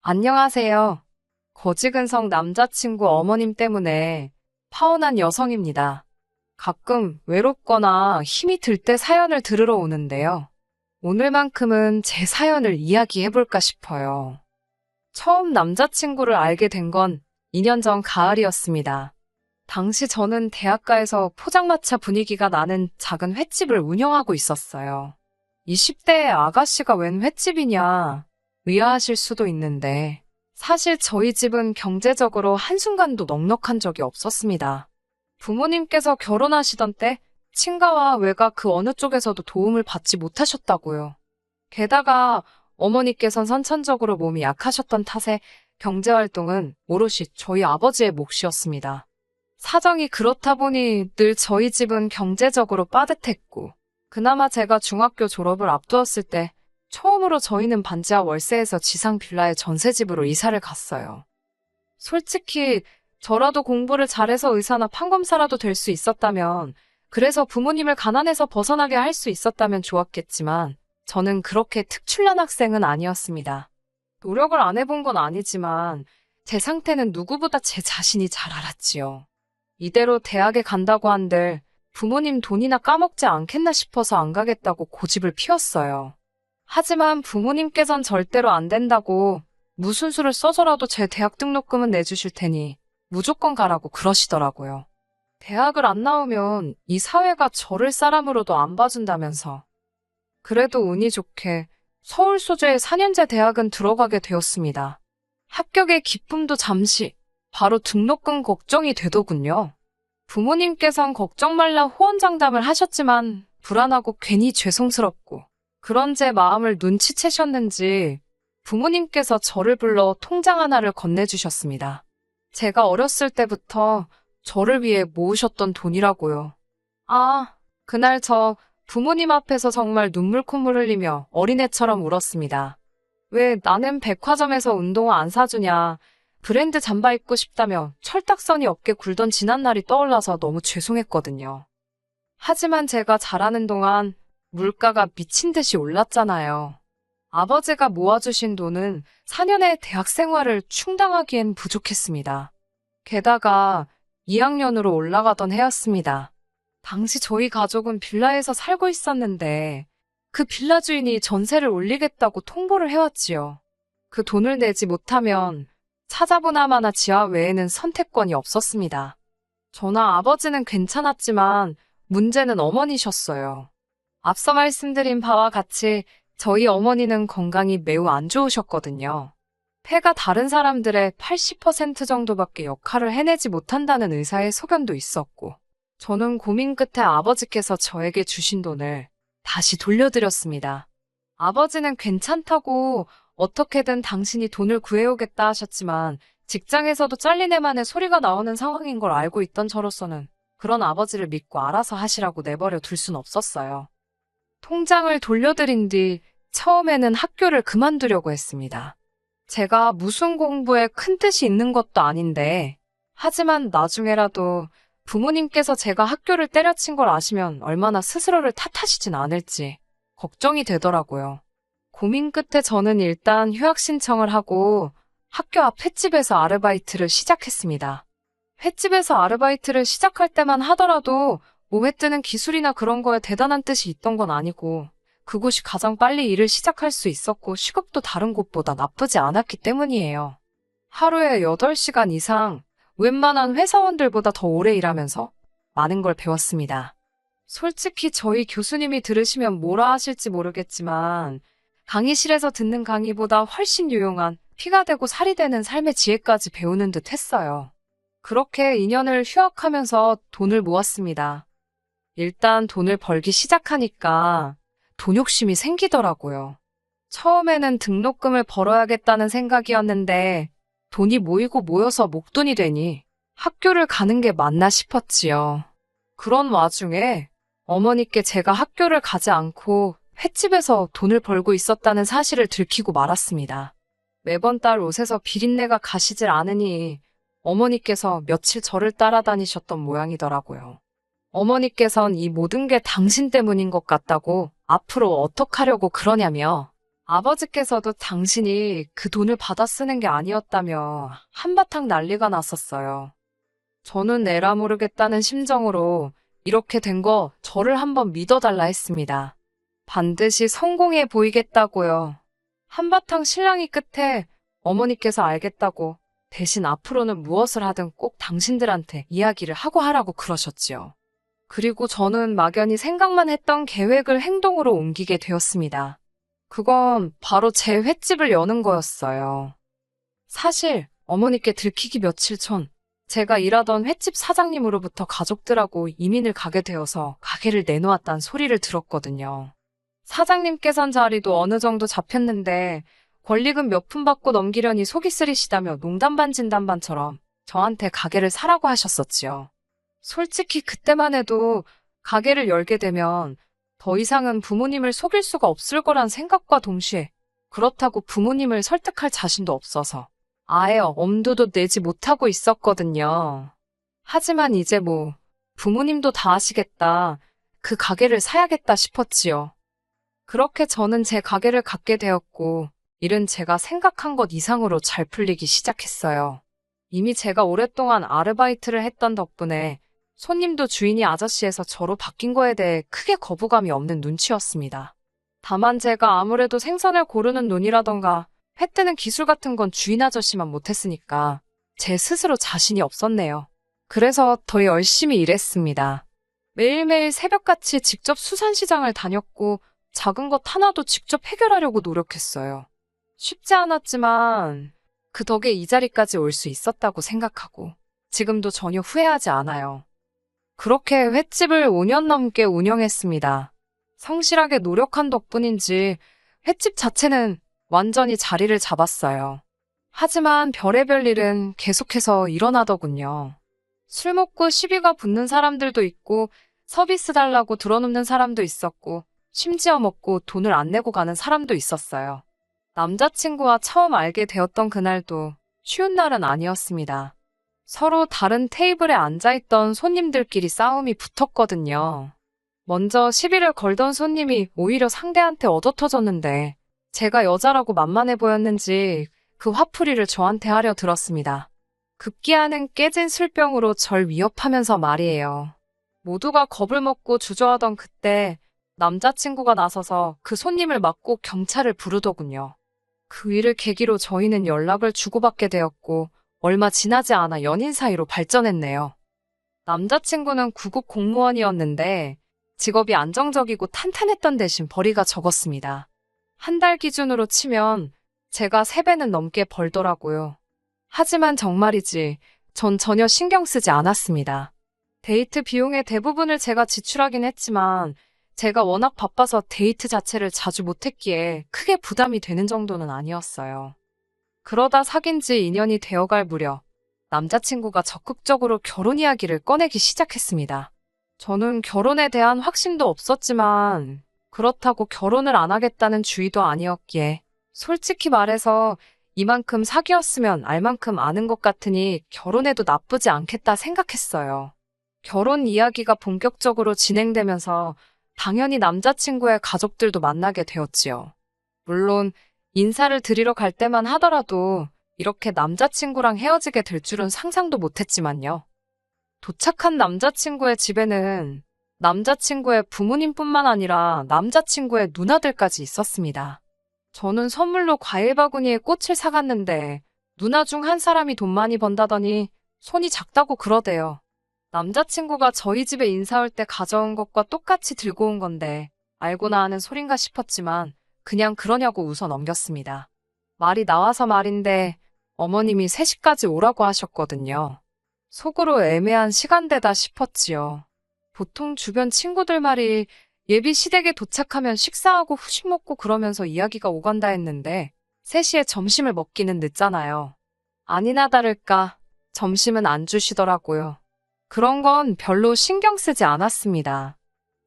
안녕하세요. 거지근성 남자친구 어머님 때문에 파혼한 여성입니다. 가끔 외롭거나 힘이 들 때 사연을 들으러 오는데요. 오늘만큼은 제 사연을 이야기해볼까 싶어요. 처음 남자친구를 알게 된 건 2년 전 가을이었습니다. 당시 저는 대학가에서 포장마차 분위기가 나는 작은 횟집을 운영하고 있었어요. 20대의 아가씨가 웬 횟집이냐 의아하실 수도 있는데 사실 저희 집은 경제적으로 한순간도 넉넉한 적이 없었습니다. 부모님께서 결혼하시던 때 친가와 외가 그 어느 쪽에서도 도움을 받지 못하셨다고요. 게다가 어머니께선 선천적으로 몸이 약하셨던 탓에 경제활동은 오롯이 저희 아버지의 몫이었습니다. 사정이 그렇다 보니 늘 저희 집은 경제적으로 빠듯했고 그나마 제가 중학교 졸업을 앞두었을 때 처음으로 저희는 반지하 월세에서 지상 빌라의 전세집으로 이사를 갔어요. 솔직히 저라도 공부를 잘해서 의사나 판검사라도 될 수 있었다면, 그래서 부모님을 가난에서 벗어나게 할 수 있었다면 좋았겠지만, 저는 그렇게 특출난 학생은 아니었습니다. 노력을 안 해본 건 아니지만, 제 상태는 누구보다 제 자신이 잘 알았지요. 이대로 대학에 간다고 한들 부모님 돈이나 까먹지 않겠나 싶어서 안 가겠다고 고집을 피웠어요. 하지만 부모님께선 절대로 안 된다고 무슨 수를 써서라도 제 대학 등록금은 내주실 테니 무조건 가라고 그러시더라고요. 대학을 안 나오면 이 사회가 저를 사람으로도 안 봐준다면서. 그래도 운이 좋게 서울 소재의 4년제 대학은 들어가게 되었습니다. 합격의 기쁨도 잠시, 바로 등록금 걱정이 되더군요. 부모님께선 걱정 말라 호언장담을 하셨지만 불안하고 괜히 죄송스럽고 그런 제 마음을 눈치채셨는지 부모님께서 저를 불러 통장 하나를 건네주셨습니다. 제가 어렸을 때부터 저를 위해 모으셨던 돈이라고요. 아, 그날 저 부모님 앞에서 정말 눈물 콧물 흘리며 어린애처럼 울었습니다. 왜 나는 백화점에서 운동화 안 사주냐, 브랜드 잠바 입고 싶다며 철딱서니 없게 굴던 지난날이 떠올라서 너무 죄송했거든요. 하지만 제가 자라는 동안 물가가 미친 듯이 올랐잖아요. 아버지가 모아주신 돈은 4년의 대학 생활을 충당하기엔 부족했습니다. 게다가 2학년으로 올라가던 해였습니다. 당시 저희 가족은 빌라에서 살고 있었는데 그 빌라 주인이 전세를 올리겠다고 통보를 해왔지요. 그 돈을 내지 못하면 찾아보나마나 지하 외에는 선택권이 없었습니다. 저나 아버지는 괜찮았지만 문제는 어머니셨어요. 앞서 말씀드린 바와 같이 저희 어머니는 건강이 매우 안 좋으셨거든요. 폐가 다른 사람들의 80% 정도밖에 역할을 해내지 못한다는 의사의 소견도 있었고, 저는 고민 끝에 아버지께서 저에게 주신 돈을 다시 돌려드렸습니다. 아버지는 괜찮다고 어떻게든 당신이 돈을 구해오겠다 하셨지만 직장에서도 잘린 애만의 소리가 나오는 상황인 걸 알고 있던 저로서는 그런 아버지를 믿고 알아서 하시라고 내버려 둘 순 없었어요. 통장을 돌려드린 뒤 처음에는 학교를 그만두려고 했습니다. 제가 무슨 공부에 큰 뜻이 있는 것도 아닌데, 하지만 나중에라도 부모님께서 제가 학교를 때려친 걸 아시면 얼마나 스스로를 탓하시진 않을지 걱정이 되더라고요. 고민 끝에 저는 일단 휴학 신청을 하고 학교 앞 횟집에서 아르바이트를 시작했습니다. 횟집에서 아르바이트를 시작할 때만 하더라도 몸에 뜨는 기술이나 그런 거에 대단한 뜻이 있던 건 아니고 그곳이 가장 빨리 일을 시작할 수 있었고 시급도 다른 곳보다 나쁘지 않았기 때문이에요. 하루에 8시간 이상 웬만한 회사원들보다 더 오래 일하면서 많은 걸 배웠습니다. 솔직히 저희 교수님이 들으시면 뭐라 하실지 모르겠지만 강의실에서 듣는 강의보다 훨씬 유용한 피가 되고 살이 되는 삶의 지혜까지 배우는 듯 했어요. 그렇게 2년을 휴학하면서 돈을 모았습니다. 일단 돈을 벌기 시작하니까 돈 욕심이 생기더라고요. 처음에는 등록금을 벌어야겠다는 생각이었는데 돈이 모이고 모여서 목돈이 되니 학교를 가는 게 맞나 싶었지요. 그런 와중에 어머니께 제가 학교를 가지 않고 횟집에서 돈을 벌고 있었다는 사실을 들키고 말았습니다. 매번 딸 옷에서 비린내가 가시질 않으니 어머니께서 며칠 저를 따라다니셨던 모양이더라고요. 어머니께선 이 모든 게 당신 때문인 것 같다고 앞으로 어떡하려고 그러냐며 아버지께서도 당신이 그 돈을 받아 쓰는 게 아니었다며 한바탕 난리가 났었어요. 저는 에라 모르겠다는 심정으로 이렇게 된 거 저를 한번 믿어달라 했습니다. 반드시 성공해 보이겠다고요. 한바탕 실랑이 끝에 어머니께서 알겠다고 대신 앞으로는 무엇을 하든 꼭 당신들한테 이야기를 하고 하라고 그러셨지요. 그리고 저는 막연히 생각만 했던 계획을 행동으로 옮기게 되었습니다. 그건 바로 제 횟집을 여는 거였어요. 사실 어머니께 들키기 며칠 전 제가 일하던 횟집 사장님으로부터 가족들하고 이민을 가게 되어서 가게를 내놓았다는 소리를 들었거든요. 사장님께선 자리도 어느 정도 잡혔는데 권리금 몇 푼 받고 넘기려니 속이 쓰리시다며 농담 반 진담 반처럼 저한테 가게를 사라고 하셨었지요. 솔직히 그때만 해도 가게를 열게 되면 더 이상은 부모님을 속일 수가 없을 거란 생각과 동시에 그렇다고 부모님을 설득할 자신도 없어서 아예 엄두도 내지 못하고 있었거든요. 하지만 이제 뭐 부모님도 다 아시겠다. 그 가게를 사야겠다 싶었지요. 그렇게 저는 제 가게를 갖게 되었고 일은 제가 생각한 것 이상으로 잘 풀리기 시작했어요. 이미 제가 오랫동안 아르바이트를 했던 덕분에 손님도 주인이 아저씨에서 저로 바뀐 거에 대해 크게 거부감이 없는 눈치였습니다. 다만 제가 아무래도 생선을 고르는 눈이라던가 회 뜨는 기술 같은 건 주인 아저씨만 못했으니까 제 스스로 자신이 없었네요. 그래서 더 열심히 일했습니다. 매일매일 새벽같이 직접 수산시장을 다녔고 작은 것 하나도 직접 해결하려고 노력했어요. 쉽지 않았지만 그 덕에 이 자리까지 올 수 있었다고 생각하고 지금도 전혀 후회하지 않아요. 그렇게 횟집을 5년 넘게 운영했습니다. 성실하게 노력한 덕분인지 횟집 자체는 완전히 자리를 잡았어요. 하지만 별의별 일은 계속해서 일어나더군요. 술 먹고 시비가 붙는 사람들도 있고 서비스 달라고 들어눕는 사람도 있었고 심지어 먹고 돈을 안 내고 가는 사람도 있었어요. 남자친구와 처음 알게 되었던 그날도 쉬운 날은 아니었습니다. 서로 다른 테이블에 앉아있던 손님들끼리 싸움이 붙었거든요. 먼저 시비를 걸던 손님이 오히려 상대한테 얻어터졌는데 제가 여자라고 만만해 보였는지 그 화풀이를 저한테 하려 들었습니다. 급기야는 깨진 술병으로 절 위협하면서 말이에요. 모두가 겁을 먹고 주저하던 그때 남자친구가 나서서 그 손님을 막고 경찰을 부르더군요. 그 일을 계기로 저희는 연락을 주고받게 되었고 얼마 지나지 않아 연인 사이로 발전했네요. 남자친구는 구급 공무원이었는데 직업이 안정적이고 탄탄했던 대신 벌이가 적었습니다. 한 달 기준으로 치면 제가 3배는 넘게 벌더라고요. 하지만 정말이지 전 전혀 신경 쓰지 않았습니다. 데이트 비용의 대부분을 제가 지출하긴 했지만 제가 워낙 바빠서 데이트 자체를 자주 못했기에 크게 부담이 되는 정도는 아니었어요. 그러다 사귄 지 2년이 되어갈 무렵 남자친구가 적극적으로 결혼 이야기를 꺼내기 시작했습니다. 저는 결혼에 대한 확신도 없었지만 그렇다고 결혼을 안 하겠다는 주의도 아니었기에 솔직히 말해서 이만큼 사귀었으면 알 만큼 아는 것 같으니 결혼해도 나쁘지 않겠다 생각했어요. 결혼 이야기가 본격적으로 진행되면서 당연히 남자친구의 가족들도 만나게 되었지요. 물론 인사를 드리러 갈 때만 하더라도 이렇게 남자친구랑 헤어지게 될 줄은 상상도 못했지만요. 도착한 남자친구의 집에는 남자친구의 부모님뿐만 아니라 남자친구의 누나들까지 있었습니다. 저는 선물로 과일 바구니에 꽃을 사갔는데 누나 중 한 사람이 돈 많이 번다더니 손이 작다고 그러대요. 남자친구가 저희 집에 인사 올 때 가져온 것과 똑같이 들고 온 건데 알고나 하는 소린가 싶었지만 그냥 그러냐고 웃어 넘겼습니다. 말이 나와서 말인데 어머님이 3시까지 오라고 하셨거든요. 속으로 애매한 시간대다 싶었지요. 보통 주변 친구들 말이 예비 시댁에 도착하면 식사하고 후식 먹고 그러면서 이야기가 오간다 했는데 3시에 점심을 먹기는 늦잖아요. 아니나 다를까 점심은 안 주시더라고요. 그런 건 별로 신경 쓰지 않았습니다.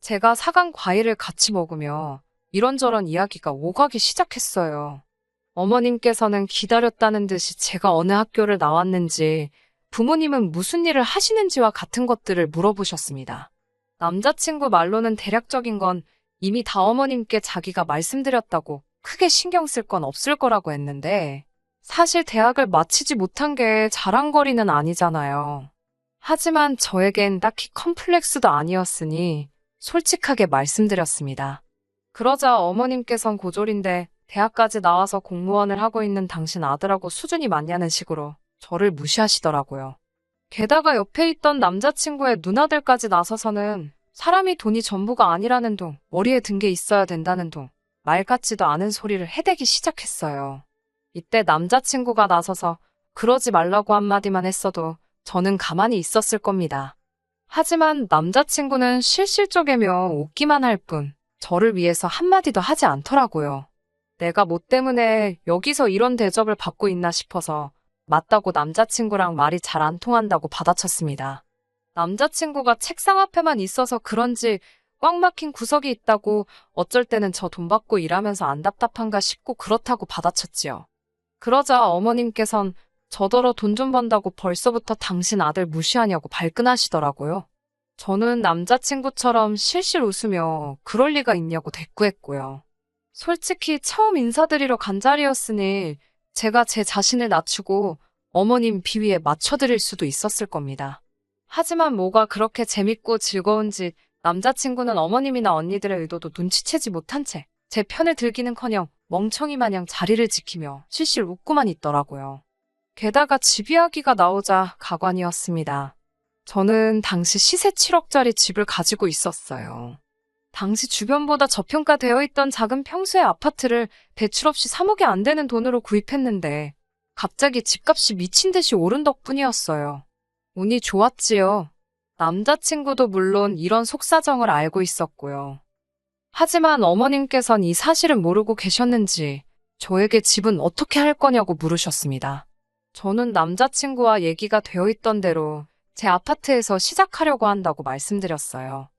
제가 사간 과일을 같이 먹으며 이런저런 이야기가 오가기 시작했어요. 어머님께서는 기다렸다는 듯이 제가 어느 학교를 나왔는지 부모님은 무슨 일을 하시는지와 같은 것들을 물어보셨습니다. 남자친구 말로는 대략적인 건 이미 다 어머님께 자기가 말씀드렸다고 크게 신경 쓸 건 없을 거라고 했는데 사실 대학을 마치지 못한 게 자랑거리는 아니잖아요. 하지만 저에겐 딱히 컴플렉스도 아니었으니 솔직하게 말씀드렸습니다. 그러자 어머님께선 고졸인데 대학까지 나와서 공무원을 하고 있는 당신 아들하고 수준이 맞냐는 식으로 저를 무시하시더라고요. 게다가 옆에 있던 남자친구의 누나들까지 나서서는 사람이 돈이 전부가 아니라는 둥, 머리에 든 게 있어야 된다는 둥, 말 같지도 않은 소리를 해대기 시작했어요. 이때 남자친구가 나서서 그러지 말라고 한마디만 했어도 저는 가만히 있었을 겁니다. 하지만 남자친구는 실실쪼개며 웃기만 할 뿐 저를 위해서 한마디도 하지 않더라고요. 내가 뭐 때문에 여기서 이런 대접을 받고 있나 싶어서 맞다고 남자친구랑 말이 잘 안 통한다고 받아쳤습니다. 남자친구가 책상 앞에만 있어서 그런지 꽉 막힌 구석이 있다고 어쩔 때는 저 돈 받고 일하면서 안 답답한가 싶고 그렇다고 받아쳤지요. 그러자 어머님께선 저더러 돈 좀 번다고 벌써부터 당신 아들 무시하냐고 발끈하시더라고요. 저는 남자친구처럼 실실 웃으며 그럴 리가 있냐고 대꾸했고요. 솔직히 처음 인사드리러 간 자리였으니 제가 제 자신을 낮추고 어머님 비위에 맞춰드릴 수도 있었을 겁니다. 하지만 뭐가 그렇게 재밌고 즐거운지 남자친구는 어머님이나 언니들의 의도도 눈치채지 못한 채 제 편을 들기는커녕 멍청이 마냥 자리를 지키며 실실 웃고만 있더라고요. 게다가 집 이야기가 나오자 가관이었습니다. 저는 당시 시세 7억짜리 집을 가지고 있었어요. 당시 주변보다 저평가되어 있던 작은 평수의 아파트를 대출 없이 3억이 안 되는 돈으로 구입했는데 갑자기 집값이 미친 듯이 오른 덕분이었어요. 운이 좋았지요. 남자친구도 물론 이런 속사정을 알고 있었고요. 하지만 어머님께선 이 사실은 모르고 계셨는지 저에게 집은 어떻게 할 거냐고 물으셨습니다. 저는 남자친구와 얘기가 되어 있던 대로 제 아파트에서 시작하려고 한다고 말씀드렸어요.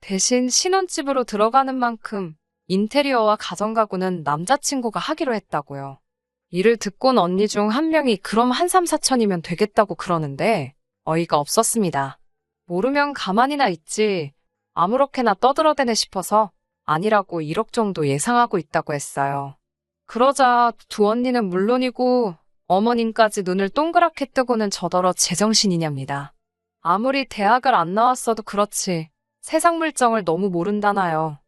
대신 신혼집으로 들어가는 만큼 인테리어와 가정가구는 남자친구가 하기로 했다고요. 이를 듣곤 언니 중 한 명이 그럼 한 3, 4천이면 되겠다고 그러는데 어이가 없었습니다. 모르면 가만히나 있지 아무렇게나 떠들어대네 싶어서 아니라고 1억 정도 예상하고 있다고 했어요. 그러자 두 언니는 물론이고 어머님까지 눈을 동그랗게 뜨고는 저더러 제정신이냐입니다. 아무리 대학을 안 나왔어도 그렇지 세상 물정을 너무 모른다나요.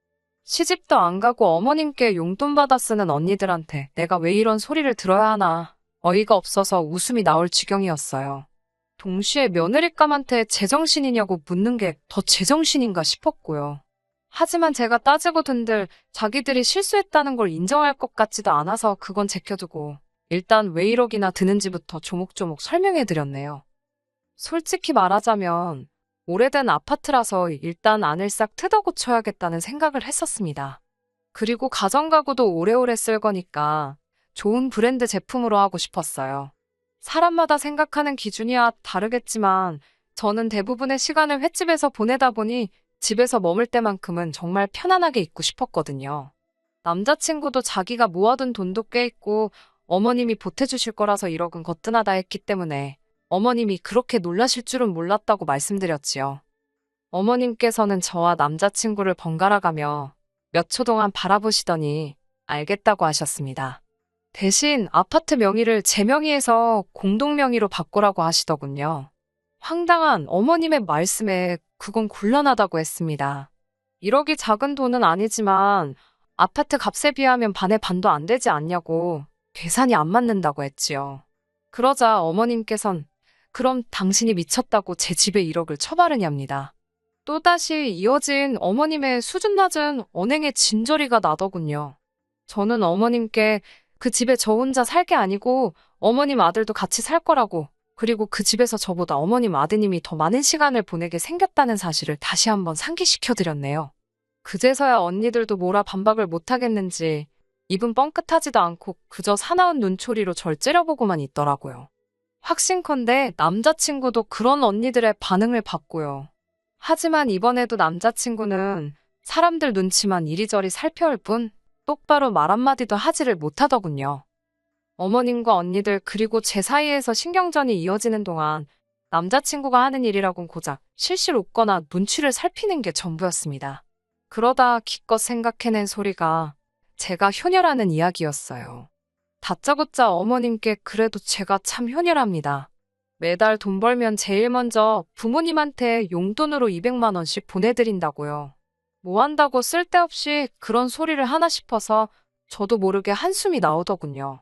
시집도 안 가고 어머님께 용돈 받아 쓰는 언니들한테 내가 왜 이런 소리를 들어야 하나 어이가 없어서 웃음이 나올 지경이었어요. 동시에 며느리감한테 제정신이냐고 묻는 게 더 제정신인가 싶었고요. 하지만 제가 따지고 든들 자기들이 실수했다는 걸 인정할 것 같지도 않아서 그건 제껴두고 일단 왜 1억이나 드는지부터 조목조목 설명해드렸네요. 솔직히 말하자면 오래된 아파트라서 일단 안을 싹 뜯어고쳐야겠다는 생각을 했었습니다. 그리고 가정가구도 오래오래 쓸 거니까 좋은 브랜드 제품으로 하고 싶었어요. 사람마다 생각하는 기준이야 다르겠지만 저는 대부분의 시간을 횟집에서 보내다 보니 집에서 머물 때만큼은 정말 편안하게 있고 싶었거든요. 남자친구도 자기가 모아둔 돈도 꽤 있고 어머님이 보태주실 거라서 1억은 거뜬하다 했기 때문에 어머님이 그렇게 놀라실 줄은 몰랐다고 말씀드렸지요. 어머님께서는 저와 남자친구를 번갈아가며 몇 초 동안 바라보시더니 알겠다고 하셨습니다. 대신 아파트 명의를 제 명의에서 공동 명의로 바꾸라고 하시더군요. 황당한 어머님의 말씀에 그건 곤란하다고 했습니다. 1억이 작은 돈은 아니지만 아파트 값에 비하면 반의 반도 안 되지 않냐고 계산이 안 맞는다고 했지요. 그러자 어머님께선 그럼 당신이 미쳤다고 제 집에 1억을 쳐바르냐입니다. 또다시 이어진 어머님의 수준 낮은 언행의 진저리가 나더군요. 저는 어머님께 그 집에 저 혼자 살 게 아니고 어머님 아들도 같이 살 거라고 그리고 그 집에서 저보다 어머님 아드님이 더 많은 시간을 보내게 생겼다는 사실을 다시 한번 상기시켜드렸네요. 그제서야 언니들도 뭐라 반박을 못하겠는지 입은 뻥끗하지도 않고 그저 사나운 눈초리로 절 째려보고만 있더라고요. 확신컨대 남자친구도 그런 언니들의 반응을 봤고요. 하지만 이번에도 남자친구는 사람들 눈치만 이리저리 살펴올 뿐 똑바로 말 한마디도 하지를 못하더군요. 어머님과 언니들 그리고 제 사이에서 신경전이 이어지는 동안 남자친구가 하는 일이라곤 고작 실실 웃거나 눈치를 살피는 게 전부였습니다. 그러다 기껏 생각해낸 소리가 제가 효녀라는 이야기였어요. 다짜고짜 어머님께 그래도 제가 참 효녀랍니다. 매달 돈 벌면 제일 먼저 부모님한테 용돈으로 200만 원씩 보내드린다고요. 뭐 한다고 쓸데없이 그런 소리를 하나 싶어서 저도 모르게 한숨이 나오더군요.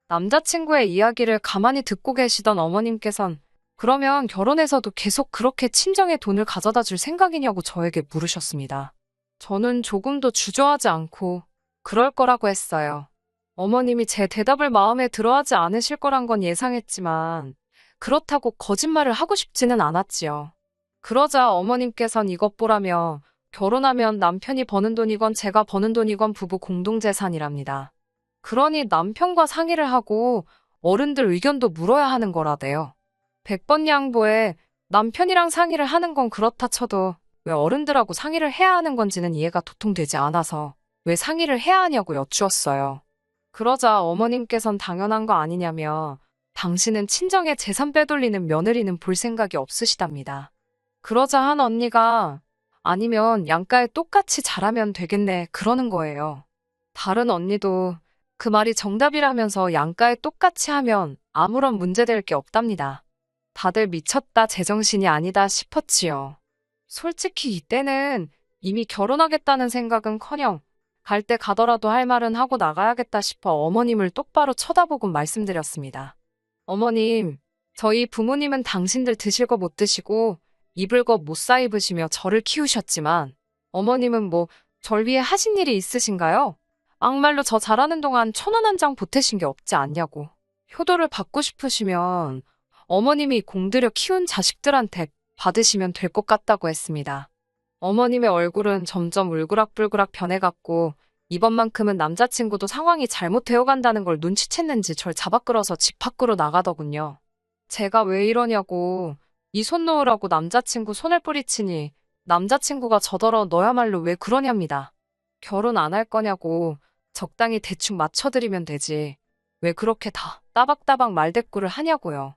남자친구의 이야기를 가만히 듣고 계시던 어머님께선 그러면 결혼해서도 계속 그렇게 친정에 돈을 가져다 줄 생각이냐고 저에게 물으셨습니다. 저는 조금도 주저하지 않고 그럴 거라고 했어요. 어머님이 제 대답을 마음에 들어하지 않으실 거란 건 예상했지만 그렇다고 거짓말을 하고 싶지는 않았지요. 그러자 어머님께선 이것 보라며 결혼하면 남편이 버는 돈이건 제가 버는 돈이건 부부 공동재산이랍니다. 그러니 남편과 상의를 하고 어른들 의견도 물어야 하는 거라대요. 100번 양보해 남편이랑 상의를 하는 건 그렇다 쳐도 왜 어른들하고 상의를 해야 하는 건지는 이해가 도통되지 않아서 왜 상의를 해야 하냐고 여쭈었어요. 그러자 어머님께선 당연한 거 아니냐며 당신은 친정에 재산 빼돌리는 며느리는 볼 생각이 없으시답니다. 그러자 한 언니가 아니면 양가에 똑같이 잘하면 되겠네 그러는 거예요. 다른 언니도 그 말이 정답이라면서 양가에 똑같이 하면 아무런 문제될 게 없답니다. 다들 미쳤다 제정신이 아니다 싶었지요. 솔직히 이때는 이미 결혼하겠다는 생각은커녕 갈 때 가더라도 할 말은 하고 나가야겠다 싶어 어머님을 똑바로 쳐다보고 말씀드렸습니다. 어머님, 저희 부모님은 당신들 드실 거 못 드시고 입을 거 못 사 입으시며 저를 키우셨지만 어머님은 뭐 절 위해 하신 일이 있으신가요? 막말로 저 잘하는 동안 1,000원 한 장 보태신 게 없지 않냐고. 효도를 받고 싶으시면 어머님이 공들여 키운 자식들한테 받으시면 될 것 같다고 했습니다. 어머님의 얼굴은 점점 울그락불그락 변해갔고 이번만큼은 남자친구도 상황이 잘못되어 간다는 걸 눈치챘는지 절 잡아 끌어서 집 밖으로 나가더군요. 제가 왜 이러냐고 이 손 놓으라고 남자친구 손을 뿌리치니 남자친구가 저더러 너야말로 왜 그러냐입니다. 결혼 안 할 거냐고 적당히 대충 맞춰드리면 되지. 왜 그렇게 다 따박따박 말대꾸를 하냐고요.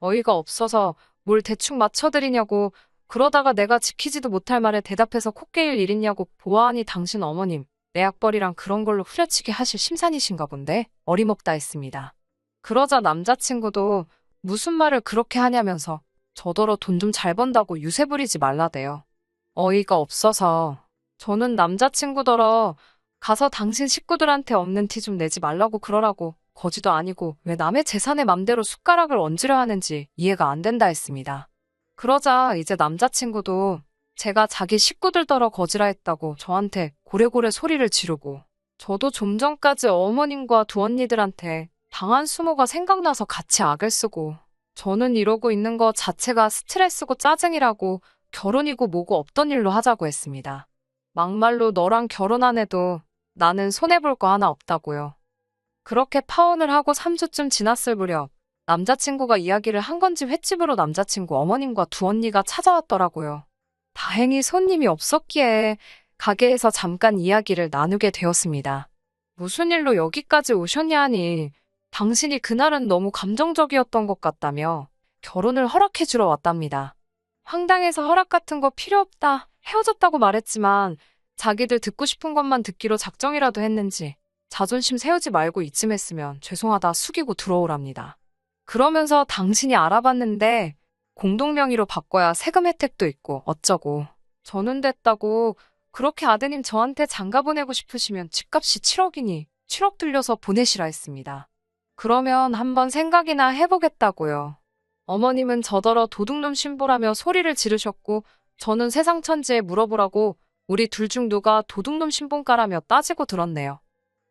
어이가 없어서 뭘 대충 맞춰드리냐고 그러다가 내가 지키지도 못할 말에 대답해서 코 깨일 일 있냐고 보아하니 당신 어머님 내 약벌이랑 그런 걸로 후려치기 하실 심산이신가 본데 어림없다 했습니다. 그러자 남자친구도 무슨 말을 그렇게 하냐면서 저더러 돈 좀 잘 번다고 유세 부리지 말라대요. 어이가 없어서 저는 남자친구더러 가서 당신 식구들한테 없는 티 좀 내지 말라고 그러라고 거지도 아니고 왜 남의 재산에 맘대로 숟가락을 얹으려 하는지 이해가 안 된다 했습니다. 그러자 이제 남자친구도 제가 자기 식구들더러 거지라 했다고 저한테 고래고래 소리를 지르고 저도 좀 전까지 어머님과 두 언니들한테 당한 수모가 생각나서 같이 악을 쓰고 저는 이러고 있는 거 자체가 스트레스고 짜증이라고 결혼이고 뭐고 없던 일로 하자고 했습니다. 막말로 너랑 결혼 안 해도 나는 손해볼 거 하나 없다고요. 그렇게 파혼을 하고 3주쯤 지났을 무렵 남자친구가 이야기를 한 건지 횟집으로 남자친구 어머님과 두 언니가 찾아왔더라고요. 다행히 손님이 없었기에 가게에서 잠깐 이야기를 나누게 되었습니다. 무슨 일로 여기까지 오셨냐 하니 당신이 그날은 너무 감정적이었던 것 같다며 결혼을 허락해주러 왔답니다. 황당해서 허락 같은 거 필요 없다 헤어졌다고 말했지만 자기들 듣고 싶은 것만 듣기로 작정이라도 했는지 자존심 세우지 말고 이쯤 했으면 죄송하다 숙이고 들어오랍니다. 그러면서 당신이 알아봤는데 공동명의로 바꿔야 세금 혜택도 있고 어쩌고 저는 됐다고 그렇게 아드님 저한테 장가 보내고 싶으시면 집값이 7억이니 7억 들려서 보내시라 했습니다. 그러면 한번 생각이나 해보겠다고요. 어머님은 저더러 도둑놈 신보라며 소리를 지르셨고 저는 세상 천지에 물어보라고 우리 둘 중 누가 도둑놈 신본가라며 따지고 들었네요.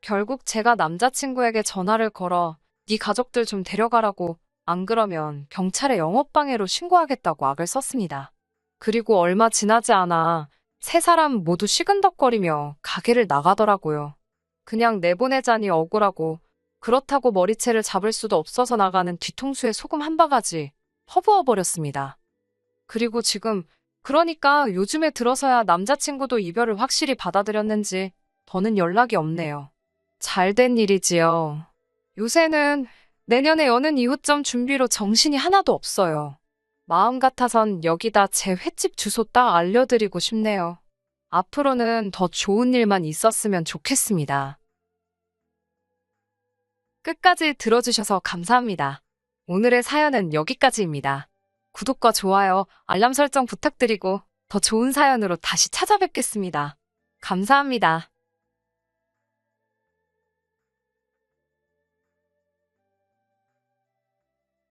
결국 제가 남자친구에게 전화를 걸어 네 가족들 좀 데려가라고 안 그러면 경찰에 영업방해로 신고하겠다고 악을 썼습니다. 그리고 얼마 지나지 않아 세 사람 모두 시근덕거리며 가게를 나가더라고요. 그냥 내보내자니 억울하고 그렇다고 머리채를 잡을 수도 없어서 나가는 뒤통수에 소금 한 바가지 퍼부어버렸습니다. 그리고 지금 그러니까 요즘에 들어서야 남자친구도 이별을 확실히 받아들였는지 더는 연락이 없네요. 잘된 일이지요. 요새는 내년에 여는 이웃점 준비로 정신이 하나도 없어요. 마음 같아선 여기다 제 횟집 주소 딱 알려드리고 싶네요. 앞으로는 더 좋은 일만 있었으면 좋겠습니다. 끝까지 들어주셔서 감사합니다. 오늘의 사연은 여기까지입니다. 구독과 좋아요, 알람 설정 부탁드리고 더 좋은 사연으로 다시 찾아뵙겠습니다. 감사합니다.